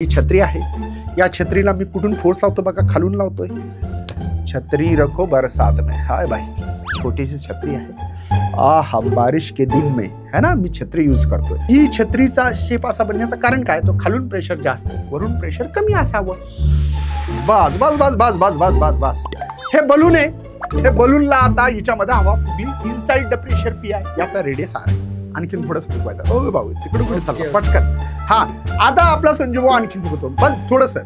ही छत्री आहे। या छत्रीला मी कुठून फोर्स लावतो बघा, खालून लावतोय। छत्री रखो बरसात में। हाय भाई, छोटी सी छत्री आहे। आहा, बारिश के दिन में है ना, मी छत्री यूज करतोय। ही छत्रीचा शेप असा बनण्याचं कारण काय, तो खालून प्रेशर जास्त वरून प्रेशर कमी असावं। बस बस बस बस बस बस बस बस हे बलून आहे, हे बलूनला आता याच्यामध्ये हवा फुगली। इनसाइड द प्रेशर पी आहे, याचा रेडियस आर। आणखीन थोडंच फुगवायचं। ओ भाऊ, तिकडे कुठे चालला पटकन। हा, आता आपला संजू भाऊ आणखीन फुगवतो। बस थोडस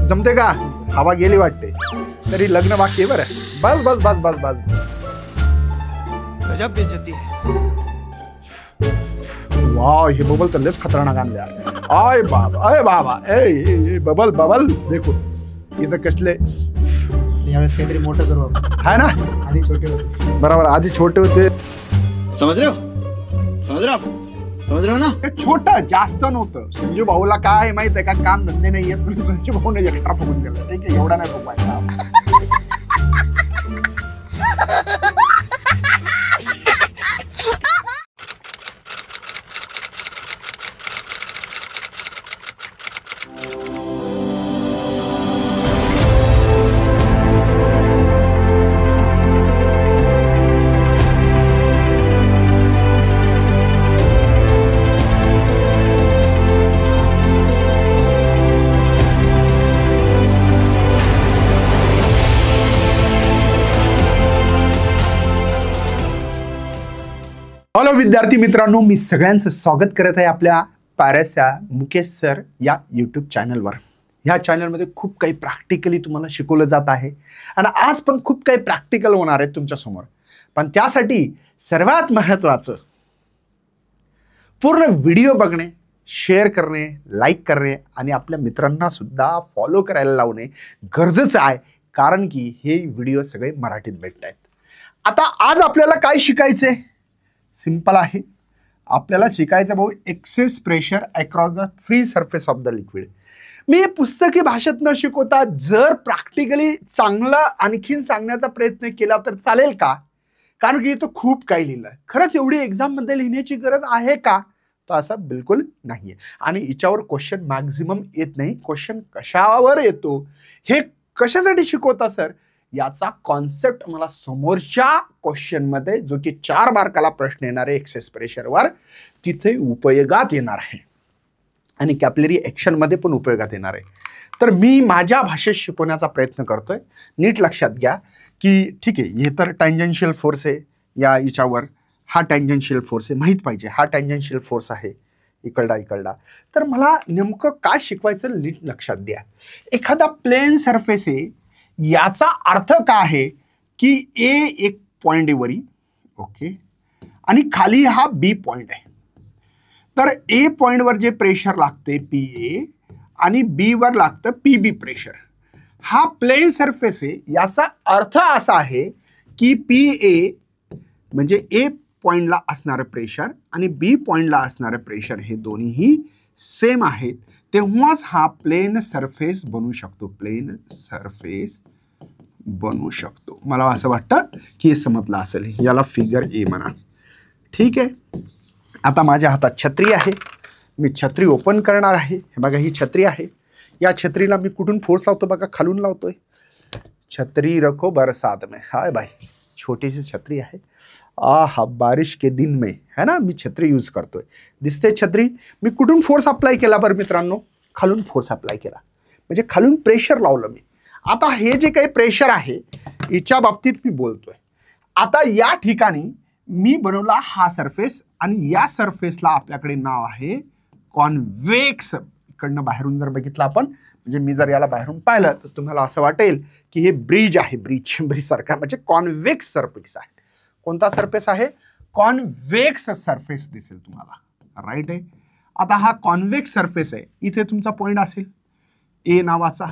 जमते का? हवा गेली वाटते, तरी लग्न बाकी आहे बरं। बस बस बस बस बस गजब बेइज्जती है। वाह, हे बबल तर लयच खतरनाक आणले यार। आय बाबा ए बबल बबल देखो, इथं कसले यावेळेस काहीतरी मोठं करू आपण, है ना। आधी छोटे होते। बरोबर, आधी छोटे होते। समझ रहे हो ना? ते छोटं जास्त नव्हतं। संजू भाऊला काय माहित आहे का, काम धंदे नाही येत म्हणून संजू भाऊने एक्स्ट्रा फुगून गेलं। ठीक आहे, एवढा नाही फुगवायचा। हॅलो विद्यार्थी मित्रांनो, मी सगळ्यांचं स्वागत करत आहे आपल्या पारस्या मुकेश सर या यूट्यूब चॅनलवर। ह्या चॅनलमध्ये खूप काही प्रॅक्टिकली तुम्हाला शिकवलं जात आहे आणि आज पण खूप काही प्रॅक्टिकल होणार आहे तुमच्यासमोर। पण त्यासाठी सर्वात महत्त्वाचं, पूर्ण व्हिडिओ बघणे, शेअर करणे, लाईक करणे आणि आपल्या मित्रांना सुद्धा फॉलो करायला लावणे गरजेचं आहे, कारण की हे व्हिडिओ सगळे मराठीत भेटत आहेत। आता आज आपल्याला काय शिकायचंय? सिंपल आहे, आपल्याला शिकायचं भाऊ excess pressure across the free surface of the liquid. मी पुस्तकी भाषेत न शिकवता जर प्रॅक्टिकली चांगलं आणखीन सांगण्याचा प्रयत्न केला तर चालेल का? कारण की इथं खूप काही लिहिलं। खरंच एवढी एक्झाममध्ये लिहिण्याची गरज आहे का? तर असं बिलकुल नाहीये। आणि याच्यावर क्वेश्चन मॅक्झिमम येत नाही। क्वेश्चन कशावर येतो, हे कशासाठी शिकवता सर, याचा कॉन्सेप्ट मला समोरच्या क्वेश्चनमध्ये, जो की 4 मार्काला प्रश्न येणार आहे एक्सेस प्रेशरवर, तिथे उपयोगात येणार आहे आणि कॅपिलरी ॲक्शनमध्ये पण उपयोगात येणार आहे। तर मी माझ्या भाषेत शिकवण्याचा प्रयत्न करतोय। नीट लक्षात घ्या की ठीक आहे, हे तर टँजन्शियल फोर्स आहे या याच्यावर, हा टँजन्शियल फोर्स आहे, माहीत पाहिजे हा टँजन्शियल फोर्स आहे इकडला। तर मला नेमकं काय शिकवायचं नीट लक्षात द्या। एखादा प्लेन सरफेस आहे, याचा अर्थ काय आहे की ए एक पॉइंट वरी, ओके, आणि खाली हा बी पॉइंट आहे। तर ए पॉइंटवर जे प्रेशर लागते पी ए आणि बी वर लागतं पी बी प्रेशर। हा प्लेन सरफेस आहे, याचा अर्थ असा आहे की पी ए म्हणजे ए पॉइंटला असणारं प्रेशर आणि बी पॉइंटला असणारं प्रेशर हे दोन्हीही सेम आहेत, तेव्हाच हा प्लेन सरफेस बनू शकतो। प्लेन सरफेस बनवू शकतो। मला असं वाटतं की हे समजलं असेल। याला फिगर ए म्हणा, ठीक आहे। आता माझ्या हातात छत्री आहे, मी छत्री ओपन करणार आहे। हे बघा, ही छत्री आहे। या छत्रीला मी कुठून फोर्स लावतो बघा, खालून लावतोय। छत्री रखो बरसात में। हाय भाई, छोटी सी छत्री आहे। आहा, बारिश के दिन में है ना, मी छत्री यूज करतोय। दिसते छत्री? मी कुठून फोर्स अप्लाय केला बरं मित्रांनो? खालून फोर्स अप्लाय केला, म्हणजे खालून प्रेशर लावलं मी। आता हे जे काही प्रेशर आहे याच्या बाबतीत मी बोलतोय। आता या ठिकाणी मी बनवला हा सरफेस आणि या सरफेसला आपल्याकडे नाव आहे कॉन्व्हेक्स। इकडनं बाहेरून जर बघितलं आपण, म्हणजे मी जर याला बाहेरून पाहिलं तर तुम्हाला असं वाटेल की हे ब्रिज आहे, ब्रिज सारखा, म्हणजे कॉन्व्हेक्स सरफेस आहे। कोणता सरफेस आहे? कॉन्व्हेक्स सरफेस दिसेल तुम्हाला, राईट आहे। आता हा कॉन्व्हेक्स सरफेस आहे, इथे तुमचा पॉइंट असेल ए नावाचा,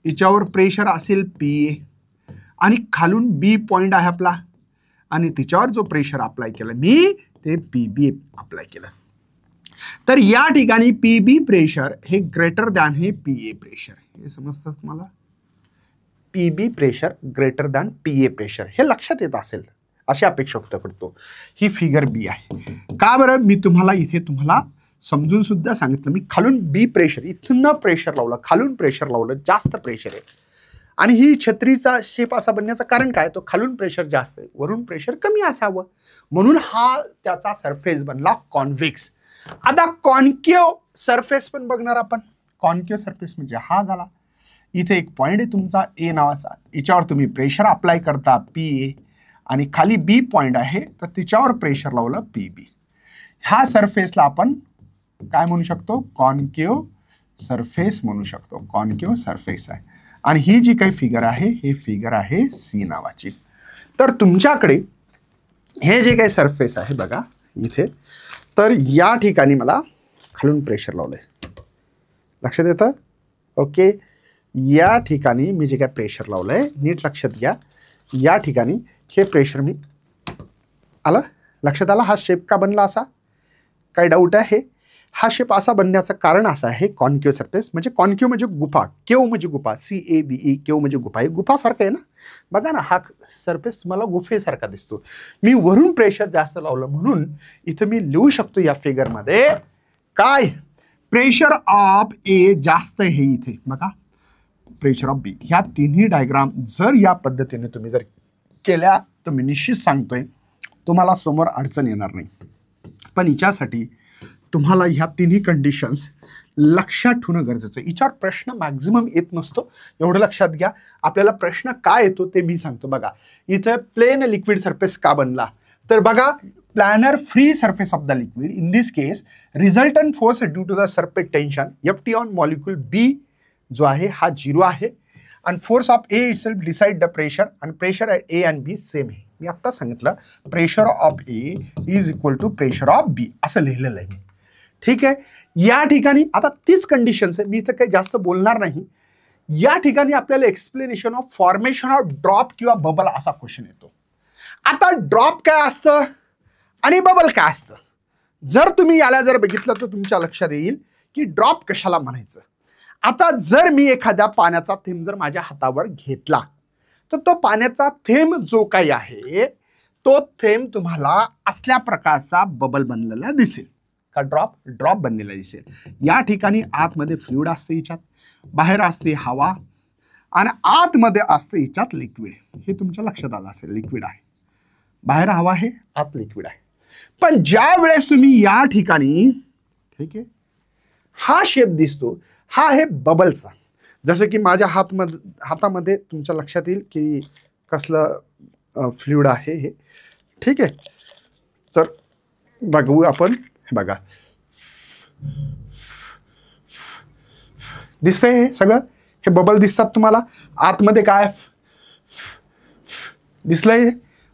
याच्यावर प्रेशर असेल पी ए आणि खालून बी पॉइंट आहे आपला, आणि तिच्यावर जो प्रेशर अप्लाय केलं मी ते पी बी अप्लाय केलं। तर या ठिकाणी पी बी प्रेशर हे ग्रेटर दॅन हे पी ए प्रेशर, हे समजतं तुम्हाला? P B pressure greater than P A pressure, हे लक्षात येत असेल। अशी अपेक्षा व्यक्त करतो। ही फिगर बी आहे। का बरं मी तुम्हाला इथे समजून सुद्धा सांगितलं मी. खालून बी प्रेशर, इथनं प्रेशर लावलं, खालून प्रेशर लावलं, जास्त प्रेशर आहे. आणि ही छत्रीचा शेप असा बनण्याचं कारण काय, तो खालून प्रेशर जास्त आहे, वरून प्रेशर कमी असावं, म्हणून हा त्याचा सरफेस बनला कॉन्व्हेक्स. आता कॉन्केव सरफेस पण बघणार आपण. कॉन्केव सरफेस म्हणजे हा झाला, इथे एक पॉईंट आहे तुमचा ए नावाचा, याच्यावर तुम्ही प्रेशर अप्लाय करता पी, आणि खाली बी पॉईंट आहे तर तिच्यावर प्रेशर लावलं पी बी. ह्या सरफेसला आपण काय म्हणू शकतो, कॉन्केव सरफेस म्हणू शकतो. कॉन्केव सरफेस आहे. आणि ही जी काही फिगर आहे, हे फिगर आहे सी नावाची. तर तुमच्याकडे हे जे काही सरफेस आहे बघा इथे, तर या ठिकाणी मला खालून प्रेशर लावलंय, लक्षात येतं. ओके, या ठिकाणी मी जे काय प्रेशर लावलंय नीट लक्षात घ्या. या ठिकाणी हे प्रेशर मी आलं, लक्षात आला. हा शेप का बनला असा, काय डाऊट आहे. हा शेप असा बनण्याचं कारण असं आहे, कॉन्केव सरफेस म्हणजे, कॉन्केव म्हणजे गुफा, केव म्हणजे गुफा, CAVE, केव म्हणजे गुफा. हे गुफासारखं आहे ना, बघा ना, हा सरफेस तुम्हाला गुफेसारखा दिसतो. मी वरून प्रेशर जास्त लावलं म्हणून इथं मी लिहू शकतो या फिगरमध्ये काय, प्रेशर ऑफ ए जास्त आहे इथे बघा, प्रेशर ऑफ बी. ह्या तिन्ही डायग्राम जर या पद्धतीने तुम्ही जर केल्या तर मी निश्चित सांगतोय तुम्हाला समोर अडचण येणार नाही. पण हिच्यासाठी तुम्हाला ह्या तिन्ही कंडिशन्स लक्षात ठेवणं गरजेचं आहे. हिच्यावर प्रश्न मॅक्झिमम येत नसतो, एवढं लक्षात घ्या. आपल्याला प्रश्न काय येतो ते मी सांगतो. बघा इथे प्लेन लिक्विड सरफेस का बनला, तर बघा planar free surface of the liquid, in this case resultant force due to the surface tension FT on molecule B जो आहे हा 0 आहे, आणि force of A itself decide the pressure, आणि pressure at A and B same आहे. मी आत्ता सांगितलं pressure of A is equal to pressure of B असं लिहिलेलं आहे मी. ठीक आहे, या ठिकाणी आता तीच कंडिशन्स आहे, मी इथं काही जास्त बोलणार नाही. या ठिकाणी आपल्याला explanation of formation of drop किंवा बबल असा क्वेश्चन येतो. आता ड्रॉप काय असतं आणि बबल काय असतं, जर तुम्ही याला जर बघितलं तर तुमच्या लक्षात येईल की ड्रॉप कशाला म्हणायचं. आता जर मी एखाद्या पाण्याचा थेंब जर माझ्या हातावर घेतला तर तो पाण्याचा थेंब जो काही आहे तो थेंब तुम्हाला असल्या प्रकारचा बबल बनलेला दिसेल का, ड्रॉप बनलेला दिसेल. या ठिकाणी आतमध्ये फ्लुइड असते, हिच्यात बाहेर असते हवा, आणि आतमध्ये असते हिच्यात लिक्विड. हे तुमच्या लक्षात आलं असेल, लिक्विड आहे, बाहेर हवा आहे, आत लिक्विड आहे. पण ज्या वेळेस तुम्ही या ठिकाणी, ठीक आहे, हा शेप दिसतो, हा आहे बबलचा. जसं की माझ्या हातामध्ये तुमच्या लक्षात येईल की कसलं फ्लुइड आहे हे. ठीक आहे, तर बघू आपण. बघा दिसतंय हे सगळं, हे बबल दिसतात तुम्हाला. आतमध्ये काय दिसलंय,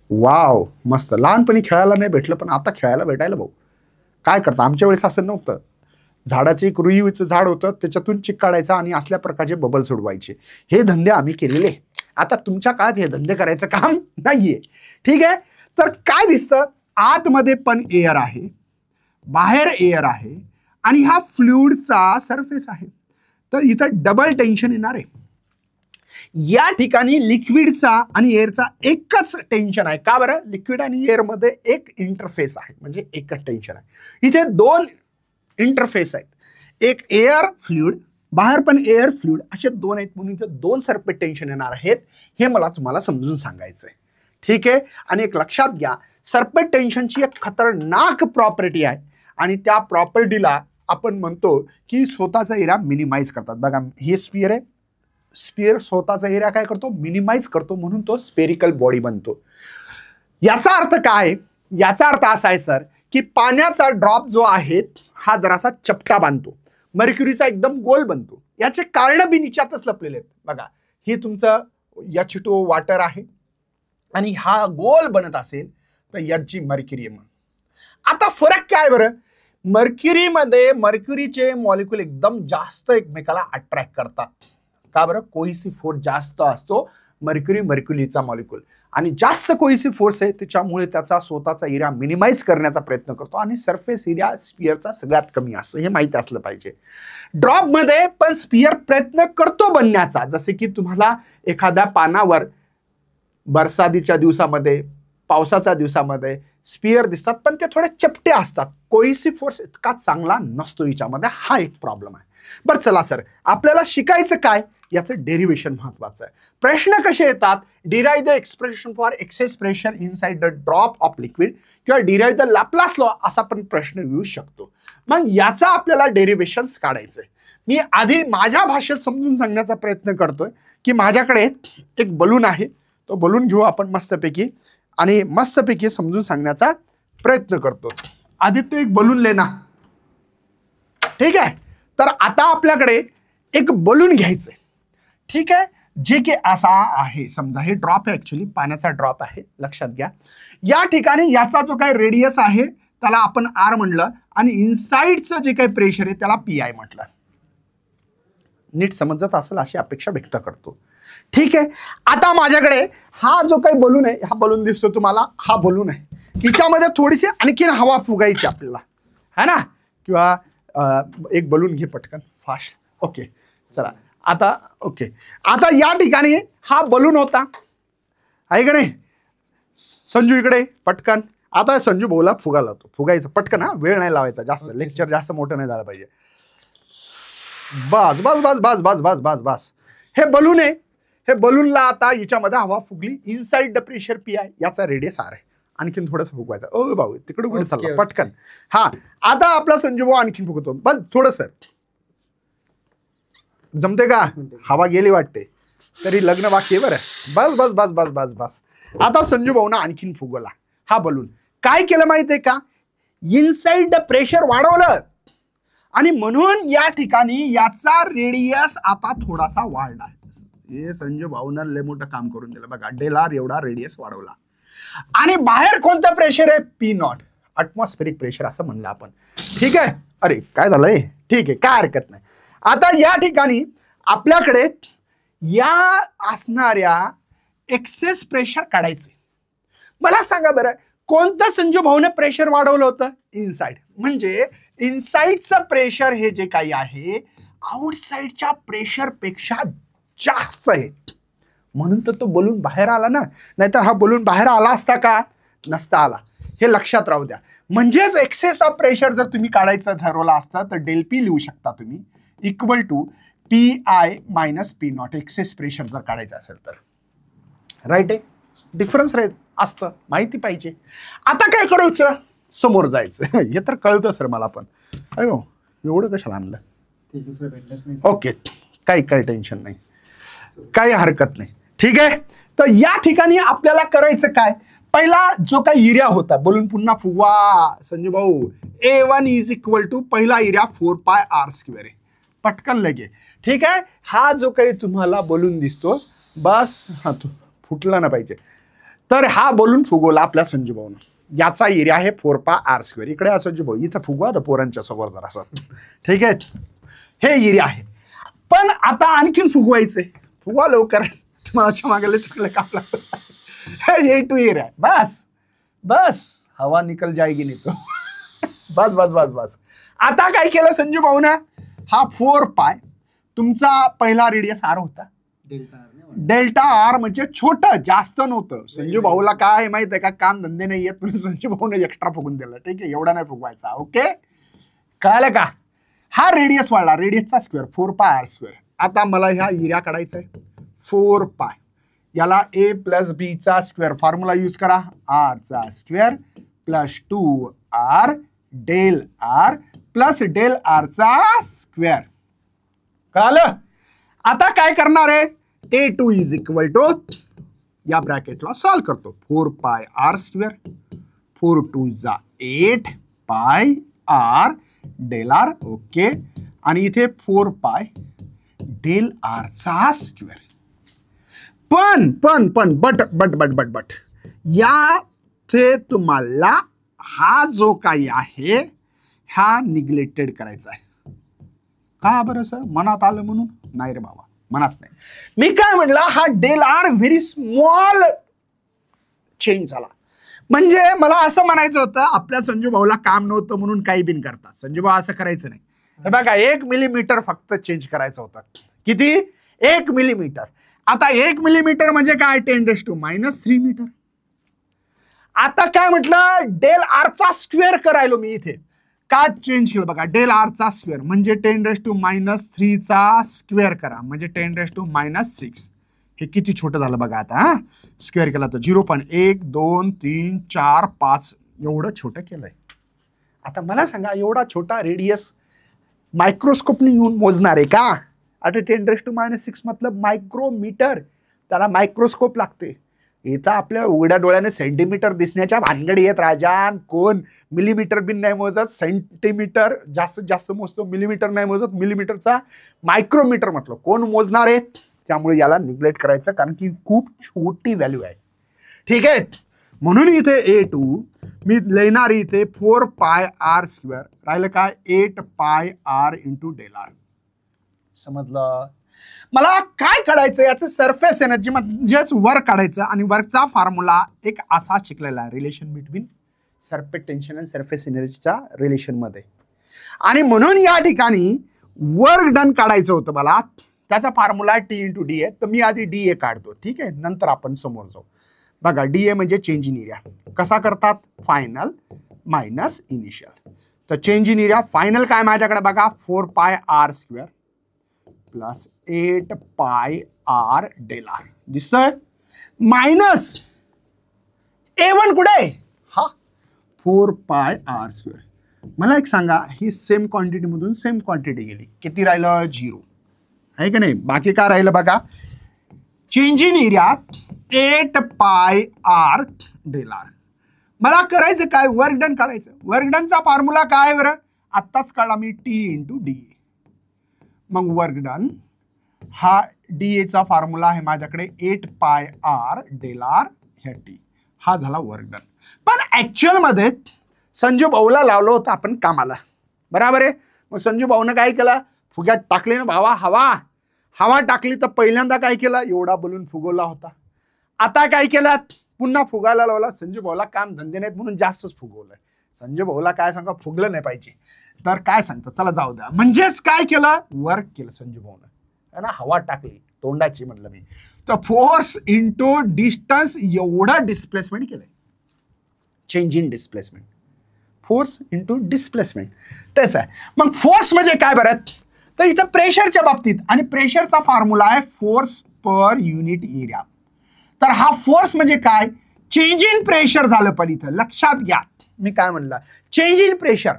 वाव मस्त. लहानपणी खेळायला नाही भेटलं, पण आता खेळायला भेटायला भाऊ. काय करता, आमच्या वेळेस असं नव्हतं. झाडाचे एक रुईचं झाड होतं, त्याच्यातून चिक काढायचा आणि असल्या प्रकारचे बबल सोडवायचे. हे धंदे आम्ही केलेले. आता तुमच्या काळात हे धंदे करायचं काम नाहीये. ठीक आहे, तर काय दिसतं, आतमध्ये पण एअर आहे, बाहेर एअर आहे, आणि हा फ्लुइडचा सरफेस आहे. तर इथं डबल टेन्शन येणार आहे. या ठिकाणी लिक्विडचा आणि एअरचा एकच टेन्शन आहे. का बरं, लिक्विड आणि एअरमध्ये एक इंटरफेस आहे, म्हणजे एकच टेन्शन आहे. इथे दोन इंटरफेस आहेत, एक एअर फ्लुइड, बाहेर पण एअर फ्लुइड, असे दोन आहेत, म्हणून इथे दोन सरफेस टेन्शन येणार आहेत. हे मला तुम्हाला समजून सांगायचं आहे. ठीक आहे, आणि एक लक्षात घ्या, सरफेस टेन्शनची एक खतरनाक प्रॉपर्टी आहे, आणि त्या प्रॉपर्टीला आपण म्हणतो की स्वतःचा एरिया मिनिमाइज करतात. बघा हे स्पियर आहे, स्पियर स्वतःचा एरिया काय करतो, मिनिमाइज करतो, म्हणून तो स्पेरिकल बॉडी बनतो. याचा अर्थ काय, याचा अर्थ असा आहे सर की पाण्याचा ड्रॉप जो आहे हा जरासा चपटा बांधतो, मर्क्युरीचा एकदम गोल बनतो. याचे कारण बी निच्यातच लपलेले आहेत. बघा हे तुमचं H2O वॉटर आहे, आणि हा गोल बनत असेल तर याची मर्क्युरी म्हणून. आता फरक काय बरं, मर्क्युरीमध्ये मर्क्युरीचे मॉलिक्यूल एकदम जास्त एकमेकाला अट्रॅक्ट करतात. का बरं, कोहिसिव्ह फोर्स जास्त असतो मर्क्युरीचा मॉलिक्यूल, आणि जास्त कोहिसिव्ह फोर्स आहे त्याच्यामुळे त्याचा स्वतःचा एरिया मिनिमाइज करण्याचा प्रयत्न करतो, आणि सरफेस एरिया स्पियरचा सगळ्यात कमी असतो. हे माहिती असलं पाहिजे. ड्रॉपमध्ये पण स्पियर प्रयत्न करतो बनण्याचा, जसे की तुम्हाला एखाद्या पानावर बरसातीच्या दिवसामध्ये, पावसाच्या दिवसामध्ये स्पिअर दिसतात, पण ते थोडे चपटे असतात. कोहेसिव्ह फोर्स इतका चांगला नसतो हिच्यामध्ये, हा एक प्रॉब्लेम आहे. बरं चला सर, आपल्याला शिकायचं काय, याचं डेरिव्हेशन महत्वाचं आहे. प्रश्न कसे येतात, derive the expression for excess pressure inside the drop of liquid किंवा डिराइव द लॅपलास लॉ असा पण प्रश्न येऊ शकतो. मग याचा आपल्याला डेरिव्हेशन्स काढायचंय. मी आधी माझ्या भाषेत समजून सांगण्याचा प्रयत्न करतोय की माझ्याकडे एक बलून आहे, तो बलून घेऊ आपण मस्तपैकी आणि मस्तपैकी समजून सांगण्याचा प्रयत्न करतो. आदित्य एक बलून लेना, ठीक आहे. तर आता आपल्याकडे एक बलून घ्यायचंय, ठीक आहे, जे की असा आहे. समजा हे ड्रॉप आहे, ऍक्च्युली पाण्याचा ड्रॉप आहे, लक्षात घ्या. या ठिकाणी याचा जो काही रेडियस आहे त्याला आपण आर म्हणलं आणि इनसाइडचं जे काही प्रेशर आहे त्याला पी आय म्हटलं. नीट समजत असेल अशी अपेक्षा व्यक्त करतो, ठीक आहे. आता माझ्याकडे हा जो काही बलून आहे, हा बलून दिसतो तुम्हाला, हा बलून आहे. हिच्यामध्ये थोडीशी आणखीन हवा फुगायची आपल्याला, है ना, किंवा एक बलून घे पटकन फास्ट. ओके चला आता, ओके आता या ठिकाणी हा बलून होता, आहे का नाही. संजू इकडे पटकन. आता संजू भाऊला फुगाला, तो फुगायचं पटकन, हा वेळ नाही लावायचा जास्त, लेक्चर जास्त मोठं नाही झालं पाहिजे. बस बस बस बस बस बस बस बस. हे बलून आहे, हे बलूनला आता याच्यामध्ये हवा फुगली, inside the pressure P I, याचा रेडियस आर आहे. आणखीन थोडंसं फुगवायचं. ओ भाऊ तिकडे कुठे चालला, पटकन. हा आता आपला संजू भाऊ आणखीन फुगवतो, बस थोडंसं. जमते का, हवा गेली वाटते तरी लग्न बाकी आहे बरं. बस बस बस बस बस बस. आता संजू भाऊना आणखीन फुगवला हा बलून. काय केलं माहितीये का, इनसाइड द प्रेशर वाढवलं आणि म्हणून या ठिकाणी याचा रेडियस आता थोडासा वाढला. हे संजू भाऊनं लय मोठं काम करून दिलं बघा, डेल आर एवढा रेडियस वाढवला. आणि बाहेर कोणतं प्रेशर आहे, पी नॉट, अटमॉस्फेरिक प्रेशर असं म्हणलं आपण, ठीक आहे. अरे काय झालंय, ठीक आहे, काय हरकत नाही. आता या ठिकाणी आपल्याकडे या असणाऱ्या एक्सेस प्रेशर काढायचे. मला सांगा बरं, कोणतं संजू भाऊने प्रेशर वाढवलं होतं, इनसाइड. म्हणजे इनसाइडचं प्रेशर हे जे काही आहे आउटसाइडच्या प्रेशर पेक्षा जास्त आहे, म्हणून तर तो बलून बाहेर आला ना. नाहीतर हा बलून बाहेर आला असता का, नसता आला. हे लक्षात राहू द्या. म्हणजेच एक्सेस ऑफ प्रेशर जर तुम्ही काढायचं ठरवलं असतं तर डेल पी लिहू शकता तुम्ही, equal to P I minus P nought. Excess pressure जर काढायचं असेल तर, राईट आहे. डिफरन्स असतं, माहिती पाहिजे. आता काय करायचं, समोर जायचं. हे तर कळतं सर मला पण, अयो एवढं कशाला आणलं. ओके काही टेन्शन नाही, काही हरकत नाही, ठीक आहे. तर या ठिकाणी आपल्याला करायचं काय, पहिला जो काही एरिया होता, बलून पुन्हा फुगवा संजू भाऊ. A1 इज इक्वल टू पहिला एरिया 4πr² आहे, पटकन लगे, ठीक आहे. हा जो काही तुम्हाला बलून दिसतो, बस हा तो फुटला ना पाहिजे. तर हा बलून फुगवला आपल्या संजू भाऊन, याचा एरिया आहे 4πr². इकडे संजू भाऊ इथं फुगवा तर पोरांच्या समोर जरा असं, ठीक आहे. हे एरिया आहे, पण आता आणखीन फुगवायचंय. फुगवा लवकर, माझ्या मागे चुकलं काम लागतं. ये टू एरिया, बस बस हवा निकल जाएगी नहीं तो. बस बस बस बस. आता काय केलं संजू भाऊ ना, हा 4π तुमचा पहिला रेडियस आर होता, डेल्टा आर म्हणजे छोटं, जास्त नव्हतं. संजू भाऊला काय माहित आहे का, काम धंदे नाही येत, म्हणून संजू भाऊने एक्स्ट्रा फुगून दिलं, ठीक आहे. एवढा नाही फुगवायचा, ओके, कळालं का. हा रेडियस वाढला, रेडियसचा स्क्वेअर 4πr². आता मला ह्या एरिया काढायचा आहे 4π, याला a प्लस बी चा स्क्वेअर, फॉर्म्युला यूज करा, आर चा square plus 2r del R plus del R चा स्क्वेअर. कळालं. आता काय करणार आहे, A2 इज इक्वल टू, या ब्रॅकेटला सॉल्व करतो, 4πr², 4 2 जा 8 πr डेल आर, ओके. आणि इथे 4π डेल आर चा स्क्वेअर. पण बट या ते तुम्हाला हा जो काही आहे हा निग्लेक्टेड करायचा आहे. का बरं सर, मनात आलं म्हणून नाही रे बाबा, मनात नाही. मी काय म्हटलं, हा del R very small change झाला. म्हणजे मला असं म्हणायचं होतं, आपल्या संजू भाऊला काम नव्हतं म्हणून काही बिन करतात. संजू भाऊ असं करायचं नाही. हे बघा 1 मिलीमीटर फक्त चेंज करायचं होतं. किती, 1 मिलीमीटर. आता 1 मिलीमीटर म्हणजे काय, 10⁻³ मीटर. आता काय म्हटलं, डेल आरचा स्क्वेअर करायलो मी इथे. का चेंज केलं बघा, डेल आरचा स्क्वेअर म्हणजे 10⁻³ चा स्क्वेअर करा म्हणजे 10⁻⁶. हे किती छोटं झालं बघा आता. हा स्क्वेअर केला तर 0.1 2 3 4 5 एवढं छोटं केलंय. आता मला सांगा, एवढा छोटा रेडियस मायक्रोस्कोपने येऊन मोजणार आहे का? आता 10⁻⁶ मतलब मायक्रोमीटर, त्याला मायक्रोस्कोप लागते. इथं आपल्या उघड्या डोळ्याने सेंटीमीटर दिसण्याच्या भानगडी आहेत राजान. कोण मिलीमीटर बिन नाही मोजत, सेंटीमीटर जास्तीत जास्त मोजतो, मिलीमीटर नाही मोजत. मिलीमीटरचा मायक्रोमीटर म्हटलं कोण मोजणार आहे? त्यामुळे याला निग्लेक्ट करायचं, कारण की खूप छोटी व्हॅल्यू आहे. ठीक आहे, म्हणून इथे A2 मी लिहिणार इथे 4πr². राहिलं काय, 8πr × डेल. समजलं? मला काय काढायचं, याचं सरफेस एनर्जी म्हणजेच वर्क काढायचं. आणि वर्कचा फॉर्म्युला एक असा शिकलेला आहे, रिलेशन बिटवीन सरफेस टेन्शन आणि सरफेस एनर्जीच्या रिलेशनमध्ये. आणि म्हणून या ठिकाणी वर्क डन काढायचं होतं मला. त्याचा फॉर्म्युला T × D आहे. तर मी आधी DA काढतो. ठीक आहे, नंतर आपण समोर जाऊ. बघा, DA म्हणजे चेंज इन एरिया. कसा करतात? Final minus initial. तर चेंज इन एरिया फायनल काय माझ्याकडे बघा, 4πr² plus 8πr del R दिसतोय, मायनस A1 कुठे? हा 4πr². मला एक सांगा, ही सेम क्वांटिटी मधून सेम क्वांटिटी गेली, किती राहिलं? 0 आहे का नाही? बाकी काय राहिलं बघा, चेंज इन एरियात 8πr डेल आर. मला करायचं काय, वर्क डन काढायचं. वर्क डनचा फॉर्म्युला काय बरं, आत्ताच काढला मी, T × DA. मग वर्क डन हा DA चा फॉर्म्युला आहे माझ्याकडे 8πr डेल आर ह्या T. हा झाला वर्क डन. पण ऍक्च्युअल मध्ये संजू भाऊला लावलं होतं आपण कामाला, बरोबर आहे. मग संजू भाऊनं काय केलं, फुग्यात टाकले ना भावा हवा टाकली. तर पहिल्यांदा काय केलं, एवढा बलून फुगवला होता. आता काय केलं, पुन्हा फुगायला लावला. संजू भाऊला काम धंदे नाहीत म्हणून जास्तच फुगवलंय. संजू भाऊला काय सांगा, फुगलं नाही पाहिजे. तर काय सांगतं, चला जाऊ द्या. म्हणजेच काय केलं, वर्क केलं संजू भाऊनं ना, हवा टाकली तोंडाची म्हणलं मी. तर फोर्स इंटू डिस्टन्स एवढं डिस्प्लेसमेंट केलंय. Change in displacement, force into displacement तेच आहे. मग फोर्स म्हणजे काय बरं, तर इथं प्रेशरच्या बाबतीत, आणि प्रेशरचा फॉर्म्युला आहे फोर्स पर युनिट एरिया. तर हा फोर्स म्हणजे काय, चेंज इन प्रेशर झालं. पण इथं लक्षात घ्या मी काय म्हणलं, चेंज इन प्रेशर.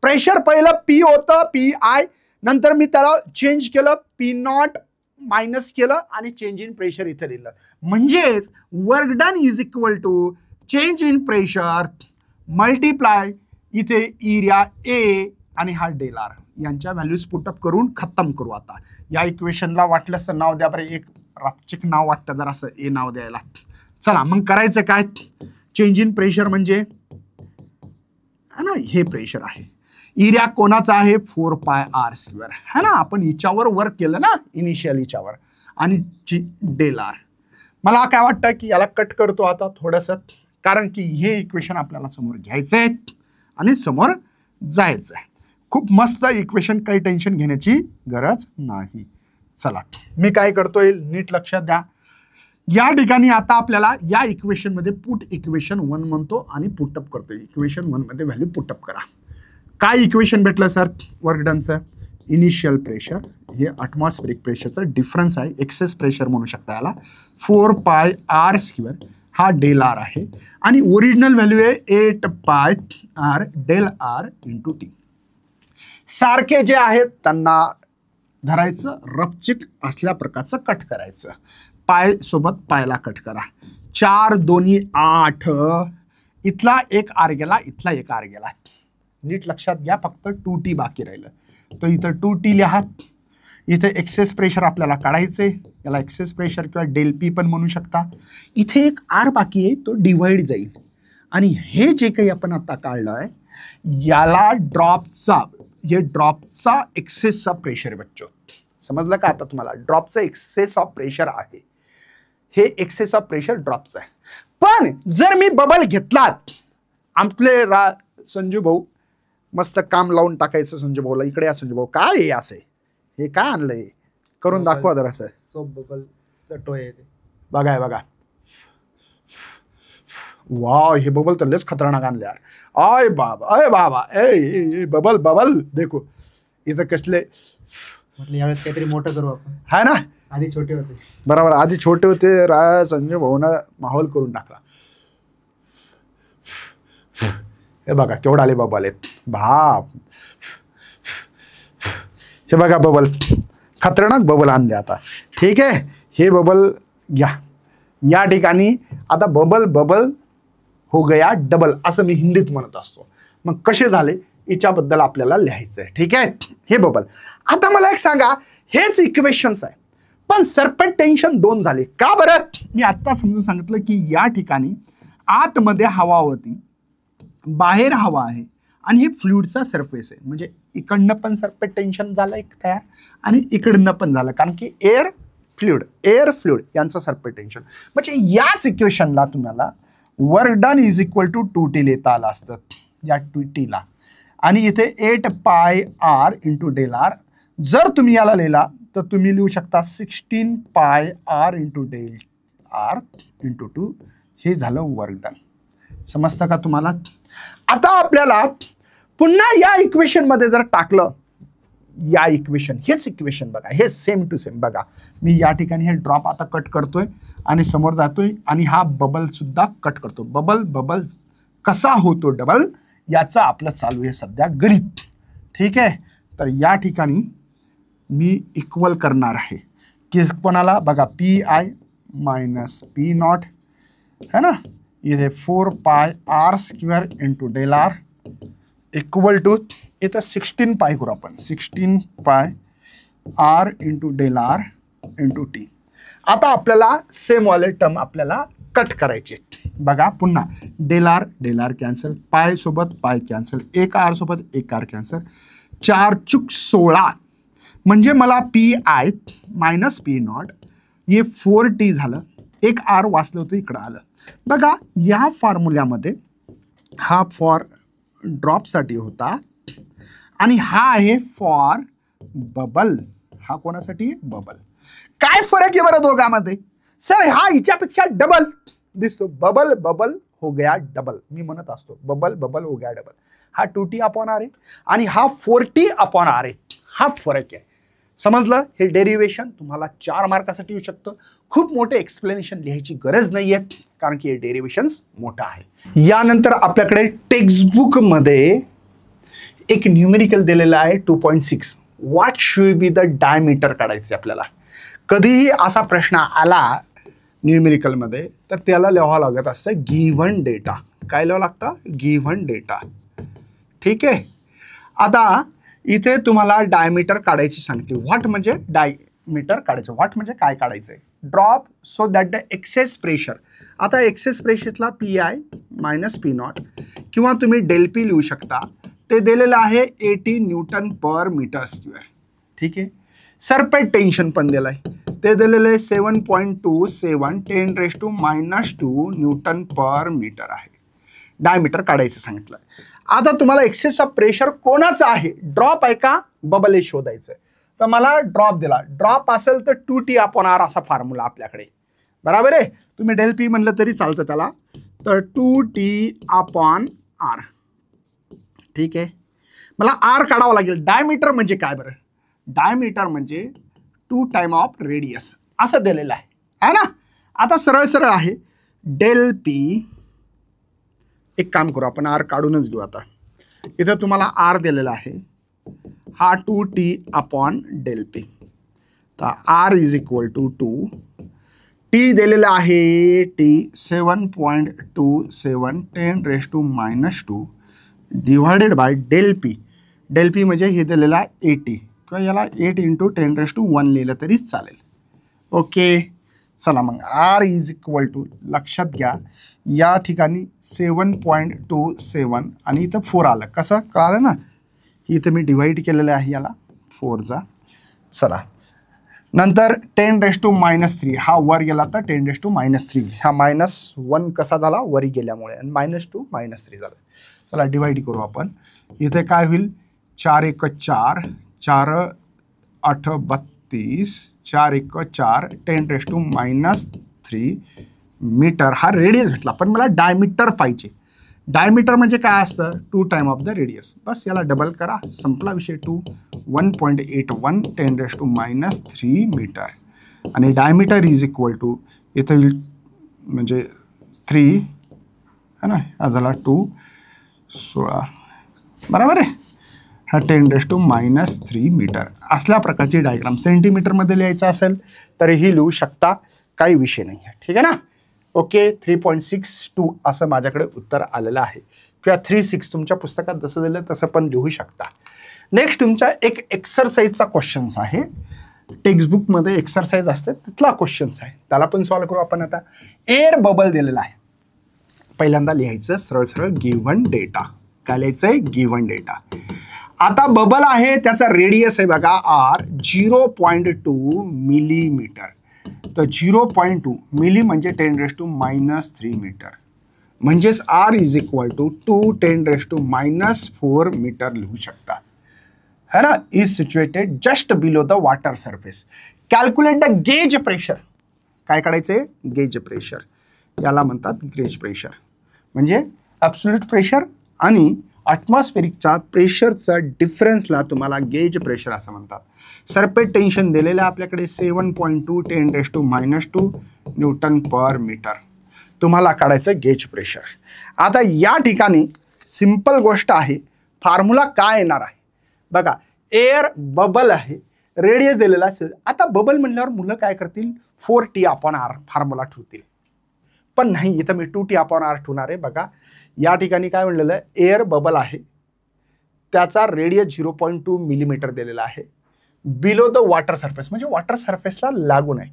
प्रेशर पहिलं P होतं, PI, नंतर मी त्याला चेंज केलं, P0 मायनस केलं आणि चेंज इन प्रेशर इथं लिहिलं. म्हणजेच work done is equal to change in pressure multiply इथे एरिया A आणि हा डेल आर. यांच्या व्हॅल्यूज पुटअप करून खतम करू. आता या इक्वेशनला वाटलंच तर नाव द्या बरं, एक रापचिक नाव वाटतं जरा असं ए नाव द्यायला. चला मग करायचं काय, चेंज इन प्रेशर म्हणजे है ना, हे प्रेशर आहे. एरिया कोणाचा आहे, 4πr² है ना. आपण हिच्यावर वर्क केलं ना इनिशियल हिच्यावर, आणि डेल आर. मला काय वाटतं की याला कट करतो आता थोडंसं, कारण की हे इक्वेशन आपल्याला समोर घ्यायचंय आणि समोर जायचंय. खूप मस्त इक्वेशन, काही टेन्शन घेण्याची गरज नाही. चला मी काय करतोय नीट लक्षात द्या. या ठिकाणी आता आपल्याला या इक्वेशन मध्ये पुट इक्वेशन 1 म्हणतो आणि पुटअप करतोय. इक्वेशन 1 मध्ये व्हॅल्यू पुटअप करा. काय इक्वेशन भेटलं सर, वर्क डनचं इनिशियल प्रेशर, हे ॲटमॉस्फेरिक प्रेशरचं डिफरन्स आहे, एक्सेस प्रेशर म्हणू शकता याला, 4πr². हा डेल आर आहे आणि ओरिजिनल व्हॅल्यू आहे 8πr डेल आर × T. सारखे जे आहेत त्यांना धरायचं, रपचिक असल्या प्रकारचं कट करायचं. पाय सोबत पायला कट करा. 4 2 8, इथला एक आर गेला, इथला एक आर गेला. नीट लक्षात घ्या, फक्त 2T बाकी राहिलं. तर इथं 2T लिहा. इथे एक्सेस प्रेशर आपल्याला काढायचंय, याला एक्सेस प्रेशर किंवा डेल पी पण म्हणू शकता. इथे एक आर बाकी आहे, तो डिवाइड जाईल. आणि हे जे काही आपण आता काढलं आहे याला ड्रॉपचा, हे ड्रॉपचा एक्सेसचा प्रेशर आहे बच्चो. समजलं का आता तुम्हाला, ड्रॉपचा एक्सेस ऑफ प्रेशर आहे. हे एक्सेस ऑफ प्रेशर ड्रॉपचं आहे. पण जर मी बबल घेतलात, आपले संजू भाऊ मस्त काम लावून टाकायचं. संजू भाऊला, इकडे या संजू भाऊ, काय आहे असं, हे काय आणलंय, करून दाखवा जरा. सोप बबल सटोय, बघा बघा वाह, हे बबल तर लयच खतरनाक आणले यार. अय बाबा ए बबल बबल देखो इथं कसले. म्हटलं यावेळेस काहीतरी मोठं करू आपण. है ना. आधी छोटे होते. बरोबर, आधी छोटे होते. संजय भाऊनं माहोल करून टाकला. हे बघा केवढा आले बबल आहेत बाप. हे बघा बबल, खतरनाक बबल आणले आता. ठीक आहे, हे बबल घ्या. या ठिकाणी आता बबल बबल हो गया डबल असं मी हिंदीत म्हणत असतो. मग कसे झाले याच्याबद्दल आपल्याला लिहायचं आहे. ठीक आहे, हे बबल. आता मला एक सांगा, हेच इक्वेशन्स आहे पण सरपेट टेन्शन 2 झाले का बरं. मी आत्ता समजून सांगितलं की या ठिकाणी आतमध्ये हवा होती, बाहेर हवा आहे आणि हे फ्लुइडचा सरफेस आहे. म्हणजे इकडनं पण सरपेट टेन्शन झालं एक तयार आणि इकडनं पण झालं, कारण की एअर फ्लुइड यांचं सरपेट टेन्शन. म्हणजे याच इक्वेशनला तुम्हाला work done is equal to 2T लिहिता आलं असतं या 2Tला. आणि इथे 8 पाय आर इंटू डेल आर. जर तुम्ही याला लिहिला तर तुम्ही लिहू शकता 16 pi R into del R into 2. हे झालं वर्क डन. समजतं का तुम्हाला. आता आपल्याला पुन्हा या इक्वेशनमध्ये जर टाकलं, या इक्वेशन हेच इक्वेशन बघा, हे सेम टू सेम बघा. मी या ठिकाणी हे ड्रॉप आता कट करतोय आणि समोर जातोय आणि हा बबल सुद्धा कट करतो. बबल कसा होतो डबल याचं आपलं चालू आहे सध्या गणित. ठीक आहे, तर या ठिकाणी मी इक्वल करणार आहे की कोणाला बघा PI मायनस P0 है ना. इथे 4 pi R square into del R equal to इथं 16 पाय करू आपण. 16 pi R into del R into T. आता आपल्याला सेम वाले टर्म आपल्याला कट करायचे. बघा पुन्हा डेल आर कॅन्सल, पाय सोबत पाय कॅन्सल, एक आर सोबत एक आर कॅन्सल. 4 चुक 16 म्हणजे मला PI मायनस P0 हे 4T झालं. एक आर वाचलं होतं इकडं आलं. बघा या फॉर्म्युल्यामध्ये हा फॉर ड्रॉपसाठी होता आणि हा आहे फॉर बबल. हा कोणासाठी बबल. काय फरक आहे बरं दोघांमध्ये. सर हा हिच्यापेक्षा डबल दिसतो. बबल हो गया डबल. मी म्हणत असतो बबल हो गया डबल. हा 2T अपॉन आर आहे आणि हा 4T अपॉन आर आहे. हा फरक आहे. समजलं. हे डेरिव्हेशन तुम्हाला 4 मार्कासाठी येऊ शकतं. खूप मोठे एक्सप्लेनेशन लिहायची गरज नाही आहे कारण की हे डेरिव्हेशन्स मोठं आहे. यानंतर आपल्याकडे टेक्स्टबुकमध्ये एक न्यूमेरिकल दिलेलं आहे 2.6. What should be the diameter काढायचे आपल्याला. कधीही असा प्रश्न आला न्यूमेरिकलमध्ये तर त्याला लिहावं लागत असतं गिव्हन डेटा. काय लिहावं लागतं. Given data. ठीक आहे. आता इथे तुम्हाला डायमीटर काढायची सांगते. व्हॉट म्हणजे डायमीटर काढायचं. व्हॉट म्हणजे काय काढायचं आहे. Drop so that the excess pressure. आता एक्सेस प्रेशरला PI मायनस P0 किंवा तुम्ही डेल P लिहू शकता. ते दिलेलं आहे 80 न्यूटन पर मीटर स्क्वेअर. ठीक आहे. सरपेट टेन्शन पण दिलं आहे. ते दिलेलं आहे 7.27 10⁻⁻² न्यूटन पर मीटर आहे. डायमीटर काढायचं सांगितलं. आता तुम्हाला एक्सेस ऑफ प्रेशर कोणाचं आहे. ड्रॉप आहे का बबल हे शोधायचं. तर मला ड्रॉप दिला. ड्रॉप असेल तर 2T अपॉन आर असा फॉर्म्युला आपल्याकडे. बरोबर आहे. तुम्ही डेल P म्हणलं तरी चालतं त्याला. तर 2T अपॉन आर. ठीक आहे. मला आर काढावं लागेल. डायमीटर म्हणजे काय बरं. डायमीटर म्हणजे 2 टाइम ऑफ रेडियस असं दिलेलं आहे ना. आता सरळ आहे. डेल P एक काम करू आपण आर काढूनच घेऊ. आता इथं तुम्हाला आर दिलेला आहे. हा 2T अपॉन डेल P. तर R is equal to 2. T दिलेला आहे T 7.27 10⁻⁻² divided by del P. Del P म्हणजे हे दिलेला आहे 80 किंवा याला 8 × 10⁻1 लिहिलं तरी चालेल. ओके. चला मग आर इज इक्वल टू लक्षात घ्या या ठिकाणी 7.27 आणि इथं 4 आलं. कसं कळालं ना. इथं मी डिवाइड केलेलं आहे याला 4चा. चला नंतर 10⁻³ हा वर गेला तर 10⁻³ हा -1 कसा झाला वरी गेल्यामुळे आणि -2 -3 झालं. चला डिवाइड करू आपण. इथे काय होईल 4 × 1 4 4 8 32 4 × 4 10⁻³ मीटर हा रेडियस भेटला, पण मला डायमीटर पाहिजे. डायमीटर म्हणजे काय असतं? 2 टाइम ऑफ द रेडियस. बस याला डबल करा, संपला विषय. 1.81 10⁻³ मीटर. आणि डायमीटर इज इक्वल टू इथं म्हणजे 3 है ना, हा झाला 2 16 बरोबर आहे. हा 10⁻³ मीटर. असल्या प्रकारची डायग्राम सेंटीमीटरमध्ये लिहायचं असेल तरीही लिहू शकता, काही विषय नाही आहे. ठीक आहे ना. ओके, 3.62 असं माझ्याकडे उत्तर आलेलं आहे, किंवा 3.6 तुमच्या पुस्तकात जसं दिलं तसं पण लिहू शकता. नेक्स्ट तुमचा एक एक्सरसाइजचा क्वेश्चन्स आहे, टेक्स्टबुकमध्ये एक्सरसाइज असते तिथला क्वेश्चन्स आहे, त्याला पण सॉल्व्ह करू आपण. आता एअर बबल दिलेला आहे. पहिल्यांदा लिहायचं सरळ सरळ गिव्हन डेटा. काय लिहायचं आहे? Given data. आता बबल आहे, त्याचा रेडियस आहे बघा R 0.2 मिलीमीटर. तर 0.2 मिली म्हणजे 10⁻³ मीटर, म्हणजेच R is equal to 2 10⁻⁻4 metre लिहू शकता, है ना. Is situated just below the water surface. Calculate the gauge pressure. काय काढायचंय? Gauge pressure. याला म्हणतात गेज प्रेशर, म्हणजे ॲब्सोल्यूट प्रेशर आणि ॲटमॉस्फेरिकच्या प्रेशरचा डिफरन्सला तुम्हाला गेज प्रेशर असं म्हणतात. सरफेस टेन्शन दिलेलं आहे आपल्याकडे 7.2 10⁻² न्यूटन पर मीटर. तुम्हाला काढायचं गेज प्रेशर. आता या ठिकाणी सिंपल गोष्ट आहे, फॉर्म्युला काय येणार आहे बघा. एअर बबल आहे, रेडियस दिलेला असेल. आता बबल म्हणल्यावर मुलं काय करतील? 4T/R फॉर्म्युला ठेवतील, पण नाही, इथं मी 2T/R ठेवणार आहे. बघा या ठिकाणी काय म्हणलेलं आहे? एअर बबल आहे, त्याचा रेडियस 0.2 मिलीमीटर दिलेला आहे, बिलो द वॉटर सरफेस, म्हणजे वॉटर सरफेसला लागून आहे.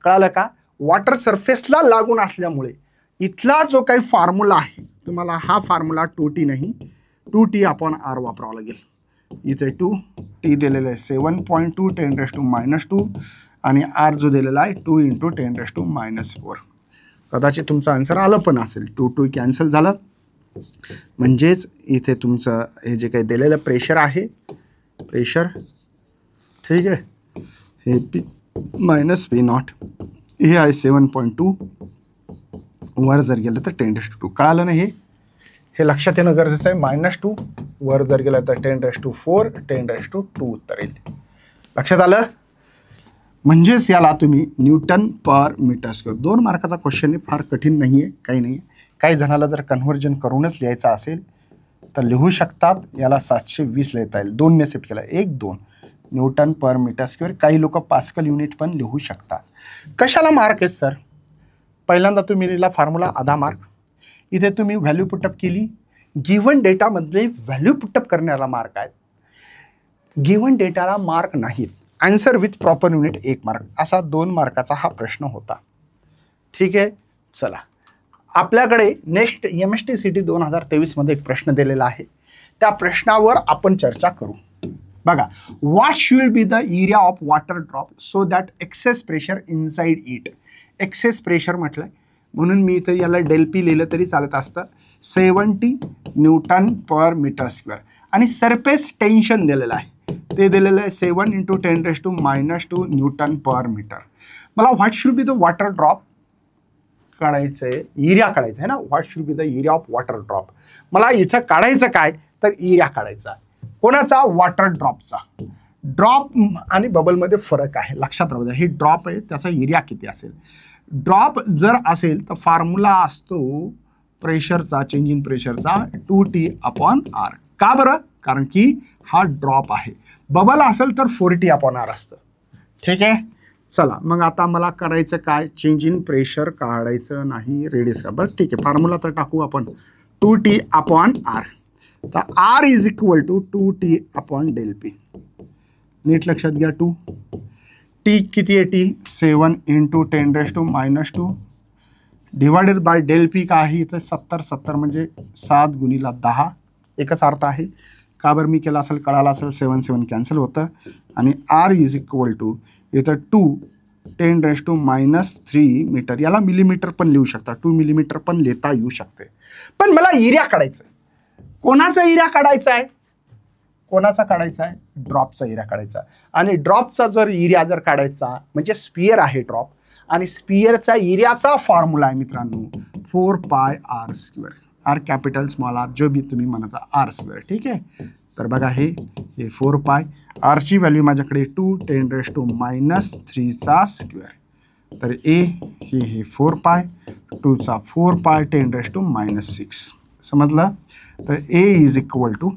कळालं का? वॉटर सरफेसला लागून असल्यामुळे इथला जो काही फॉर्म्युला आहे तुम्हाला, हा फॉर्म्युला 2T नाही 2T/R वापरावा लागेल. इथे 2T दिलेलं आहे 7.2 10⁻², आणि R जो दिलेला आहे 2 × 10⁻⁴. कदाचित तुमचं आन्सर आलं पण असेल. 2 कॅन्सल झालं, म्हणजेच इथे तुमचं हे जे काही दिलेलं प्रेशर आहे, प्रेशर ठीक आहे, हे -P0 हे आहे 7.2, वर जर गेलं तर 10⁻². कळालं ना? हे लक्षात येणं गरजेचं आहे. -2 वर जर गेलं तर 10⁻⁴, 10⁻² उत्तर येईल. लक्षात आलं? म्हणजेच याला तुम्ही न्यूटन पर मीटर स्क्वेअर. 2 मार्काचा क्वेश्चन आहे, फार कठीण नाही आहे, काही नाही. काही जणाला जर कन्व्हर्जन करूनच लिहायचं असेल तर लिहू शकतात. याला 720 लिहिता येईल. 2 ने शिफ्ट केला, 1 2 न्यूटन पर मीटर स्क्वेअर. काही लोक पास्कल युनिट पण लिहू शकतात. कशाला मार्क आहेत सर? पहिल्यांदा तुम्ही लिहिला फॉर्म्युला, आधा मार्क. इथे तुम्ही व्हॅल्यू पुटअप केली, गिव्हन डेटामधले व्हॅल्यू पुटअप करण्याला मार्क आहेत, गिव्हन डेटाला मार्क नाहीत. Answer with proper unit 1 mark. असा 2 मार्काचा हा प्रश्न होता. ठीक आहे, चला आपल्याकडे नेक्स्ट MSTCT 2023 मध्ये एक प्रश्न दिलेला आहे, त्या प्रश्नावर आपण चर्चा करू. बघा, what should be the area of water drop so that excess pressure inside it. Excess pressure म्हटलंय म्हणून मी इथं याला ΔP लिहिलं तरी चालत असतं. 70 न्यूटन पर मीटर स्क्वेअर. आणि सरफेस टेन्शन दिलेलं आहे, ते दिलेलं आहे 7 × 10⁻² न्यूटन पर मीटर. मला what should be the water drop काढायचं आहे, एरिया काढायचं आहे ना. What should be the area of water drop. मला इथं काढायचं काय तर एरिया काढायचा. कोणाचा? वॉटर ड्रॉपचा. ड्रॉप आणि बबलमध्ये फरक आहे, लक्षात राहू द्या. हे ड्रॉप आहे, त्याचा एरिया किती असेल? ड्रॉप जर असेल तर फॉर्म्युला असतो प्रेशरचा, चेंज इन प्रेशरचा 2T/R. का बरं? कारण की हा ड्रॉप आहे. बबल असेल तर 4T/R असतं. ठीक आहे, चला मग आता मला करायचं काय? चेंज इन प्रेशर काढायचं नाही, रेडियस का. बरं ठीक आहे, फॉर्म्युला तर टाकू आपण 2T/R. तर R is equal to 2T/ΔP. नीट लक्षात घ्या. 2 T किती आहे? T 7 × 10⁻² डिवायडेड बाय ΔP का आहे इथं 70 म्हणजे 7 × 10. एकच अर्थ आहे. का बरं मी केला असेल, कळाला असेल. 7 7 कॅन्सल होतं. आणि R इज इक्वल टू इथं 2 10⁻³ मीटर. याला मिलीमीटर पण लिहू शकता, 2 मिलीमीटर पण लिहिता येऊ शकते. पण मला एरिया काढायचं. कोणाचा एरिया काढायचा आहे? कोणाचा काढायचा आहे? ड्रॉपचा एरिया काढायचा. आणि ड्रॉपचा जर एरिया जर काढायचा म्हणजे स्पियर आहे ड्रॉप, आणि स्पियरचा एरियाचा फॉर्म्युला आहे मित्रांनो 4πr². R capital small R जो बी तुम्ही म्हणाचा r². ठीक आहे. तर बघा हे 4π, आरची व्हॅल्यू माझ्याकडे 2 10⁻³ तर ए हे 4π 2चा 4π 10⁻⁶. समजलं. तर ए इज इक्वल टू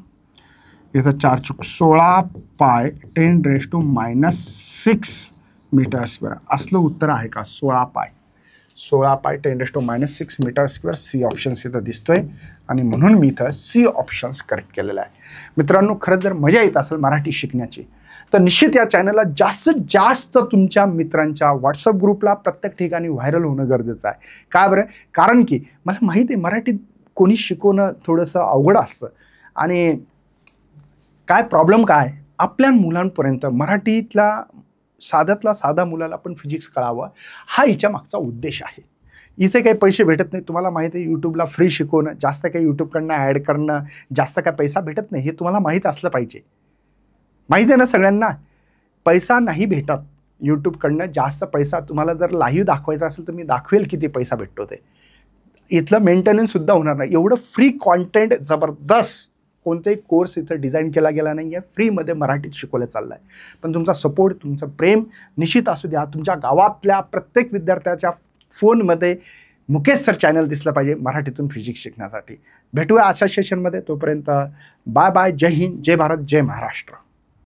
इथं 4 चूक 16π 10⁻⁶ मीटर². असलं उत्तर आहे का? 16π 10⁻⁶ मीटर². सी ऑप्शन इथं दिसतोय आणि म्हणून मी इथं सी ऑप्शन्स करेक्ट केलेला आहे. मित्रांनो, खरं जर मजा येत असेल मराठी शिकण्याची तर निश्चित या चॅनलला जास्तीत जास्त तुमच्या मित्रांच्या व्हॉट्सअप ग्रुपला प्रत्येक ठिकाणी व्हायरल होणं गरजेचं आहे. काय बरं? कारण की मला माहिती आहे मराठीत कोणी शिकवणं थोडंसं अवघड असतं आणि काय प्रॉब्लेम काय आपल्या मुलांपर्यंत मराठीतला साध्यातला साधा मुलाला पण फिजिक्स कळावं हा हिच्या मागचा उद्देश आहे. इथे काही पैसे भेटत नाही. तुम्हाला माहिती आहे यूट्यूबला फ्री शिकवणं, जास्त काही यूट्यूबकडनं ॲड करणं, जास्त काय पैसा भेटत नाही हे तुम्हाला माहीत असलं पाहिजे. माहिती आहे ना सगळ्यांना? पैसा नाही भेटत यूट्यूबकडनं. जास्त पैसा तुम्हाला जर लाईव्ह दाखवायचा असेल तर मी दाखवेल किती पैसा भेटतो ते. इथलं मेंटेनन्ससुद्धा होणार नाही. एवढं फ्री कॉन्टेंट जबरदस्त कोणताही कोर्स इथं डिझाईन केला गेला नाही आहे. फ्रीमध्ये मराठीत शिकवलं चाललं आहे. पण तुमचा सपोर्ट, तुमचं प्रेम निश्चित असू द्या. तुमच्या गावातल्या प्रत्येक विद्यार्थ्याच्या फोनमध्ये मुकेश सर चॅनल दिसलं पाहिजे मराठीतून फिजिक्स शिकण्यासाठी. भेटूया अशा सेशनमध्ये. तोपर्यंत बाय बाय. जय हिंद, जय भारत, जय महाराष्ट्र.